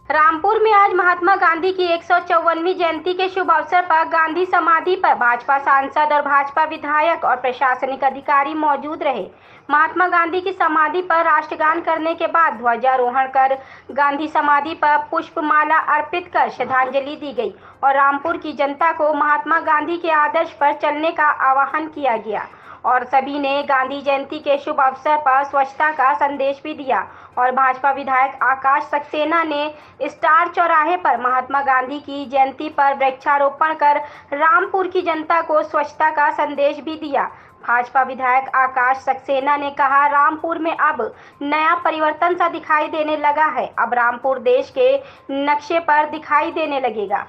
रामपुर में आज महात्मा गांधी की 154वीं जयंती के शुभ अवसर पर गांधी समाधि पर भाजपा सांसद और भाजपा विधायक और प्रशासनिक अधिकारी मौजूद रहे। महात्मा गांधी की समाधि पर राष्ट्रगान करने के बाद ध्वजारोहण कर गांधी समाधि पर पुष्पमाला अर्पित कर श्रद्धांजलि दी गई और रामपुर की जनता को महात्मा गांधी के आदर्श पर चलने का आह्वान किया गया और सभी ने गांधी जयंती के शुभ अवसर पर स्वच्छता का संदेश भी दिया और भाजपा विधायक आकाश सक्सेना ने स्टार चौराहे पर महात्मा गांधी की जयंती पर वृक्षारोपण कर रामपुर की जनता को स्वच्छता का संदेश भी दिया। भाजपा विधायक आकाश सक्सेना ने कहा, रामपुर में अब नया परिवर्तन सा दिखाई देने लगा है। अब रामपुर देश के नक्शे पर दिखाई देने लगेगा।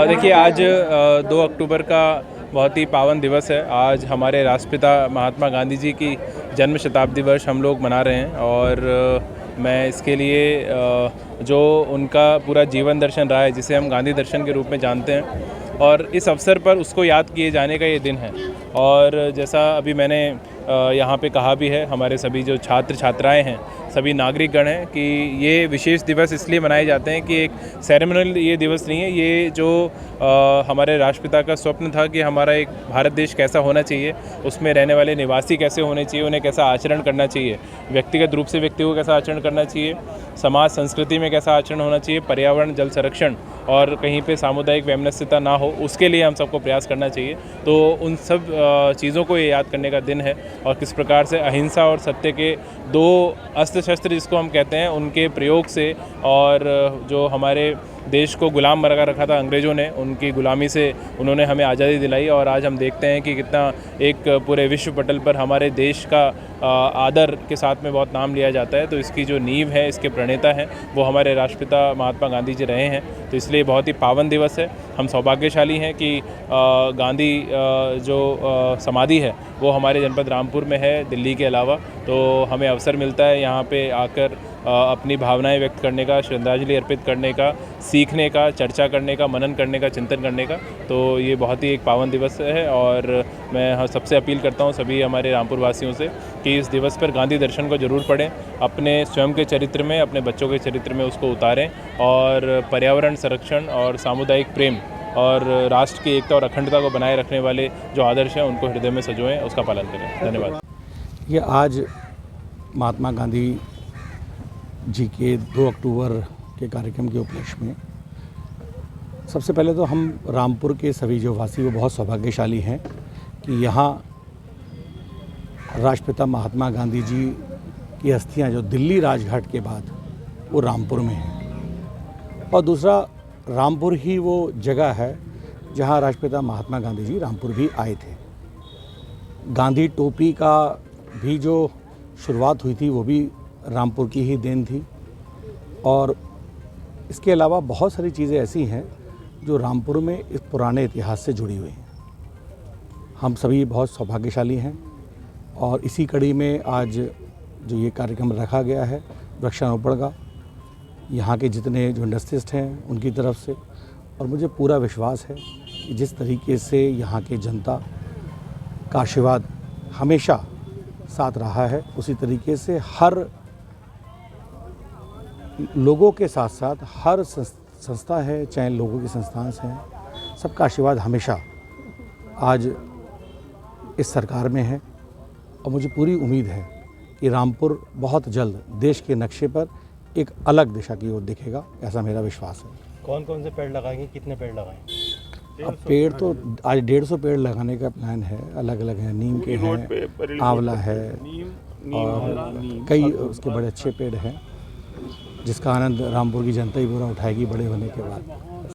देखिए, आज 2 अक्टूबर का बहुत ही पावन दिवस है। आज हमारे राष्ट्रपिता महात्मा गांधी जी की जन्म शताब्दी वर्ष हम लोग मना रहे हैं और मैं इसके लिए जो उनका पूरा जीवन दर्शन रहा है, जिसे हम गांधी दर्शन के रूप में जानते हैं, और इस अवसर पर उसको याद किए जाने का ये दिन है। और जैसा अभी मैंने यहाँ पे कहा भी है, हमारे सभी जो छात्र छात्राएं हैं, सभी नागरिकगण हैं, कि ये विशेष दिवस इसलिए मनाए जाते हैं कि एक सेरेमनियल ये दिवस नहीं है। ये जो हमारे राष्ट्रपिता का स्वप्न था कि हमारा एक भारत देश कैसा होना चाहिए, उसमें रहने वाले निवासी कैसे होने चाहिए, उन्हें कैसा आचरण करना चाहिए, व्यक्तिगत रूप से व्यक्ति को कैसा आचरण करना चाहिए, समाज संस्कृति में कैसा आचरण होना चाहिए, पर्यावरण, जल संरक्षण और कहीं पे सामुदायिक वैमनस्यता ना हो, उसके लिए हम सबको प्रयास करना चाहिए। तो उन सब चीज़ों को ये याद करने का दिन है और किस प्रकार से अहिंसा और सत्य के 2 अस्त्र शस्त्र जिसको हम कहते हैं, उनके प्रयोग से और जो हमारे देश को गुलाम बना रखा था अंग्रेज़ों ने, उनकी गुलामी से उन्होंने हमें आज़ादी दिलाई। और आज हम देखते हैं कि कितना एक पूरे विश्व पटल पर हमारे देश का आदर के साथ में बहुत नाम लिया जाता है। तो इसकी जो नींव है, इसके प्रणेता हैं, वो हमारे राष्ट्रपिता महात्मा गांधी जी रहे हैं। तो इसलिए बहुत ही पावन दिवस है। हम सौभाग्यशाली हैं कि गांधी जो समाधि है वो हमारे जनपद रामपुर में है, दिल्ली के अलावा। तो हमें अवसर मिलता है यहाँ पे आकर अपनी भावनाएं व्यक्त करने का, श्रद्धांजलि अर्पित करने का, सीखने का, चर्चा करने का, मनन करने का, चिंतन करने का। तो ये बहुत ही एक पावन दिवस है और मैं सबसे अपील करता हूँ सभी हमारे रामपुर वासियों से कि इस दिवस पर गांधी दर्शन को ज़रूर पढ़ें, अपने स्वयं के चरित्र में, अपने बच्चों के चरित्र में उसको उतारें और पर्यावरण संरक्षण और सामुदायिक प्रेम और राष्ट्र की एकता और अखंडता को बनाए रखने वाले जो आदर्श हैं उनको हृदय में सजोएं, उसका पालन करें। धन्यवाद। ये आज महात्मा गांधी जी के 2 अक्टूबर के कार्यक्रम के उपलक्ष्य में सबसे पहले तो हम रामपुर के सभी जो वासी वो बहुत सौभाग्यशाली हैं कि यहाँ राष्ट्रपिता महात्मा गांधी जी की अस्थियाँ जो दिल्ली राजघाट के बाद वो रामपुर में हैं। और दूसरा, रामपुर ही वो जगह है जहाँ राष्ट्रपिता महात्मा गांधी जी रामपुर भी आए थे। गांधी टोपी का भी जो शुरुआत हुई थी वो भी रामपुर की ही देन थी। और इसके अलावा बहुत सारी चीज़ें ऐसी हैं जो रामपुर में इस पुराने इतिहास से जुड़ी हुई हैं। हम सभी बहुत सौभाग्यशाली हैं और इसी कड़ी में आज जो ये कार्यक्रम रखा गया है वृक्षारोपण का, यहाँ के जितने जो इंडस्ट्रिस्ट हैं उनकी तरफ से, और मुझे पूरा विश्वास है कि जिस तरीके से यहाँ के जनता का आशीर्वाद हमेशा साथ रहा है, उसी तरीके से हर लोगों के साथ साथ हर संस्था है, चाहे लोगों की संस्थान हैं, सबका आशीर्वाद हमेशा आज इस सरकार में है। और मुझे पूरी उम्मीद है कि रामपुर बहुत जल्द देश के नक्शे पर एक अलग दिशा की ओर दिखेगा, ऐसा मेरा विश्वास है। कौन कौन से पेड़ लगाएंगे, कितने पेड़ लगाएंगे? अब पेड़ तो आज 150 पेड़ लगाने का प्लान है, अलग अलग हैं, नीम के हैं, आंवला है और कई उसके बड़े अच्छे पेड़ हैं जिसका आनंद रामपुर की जनता ही पूरा उठाएगी बड़े होने के बाद।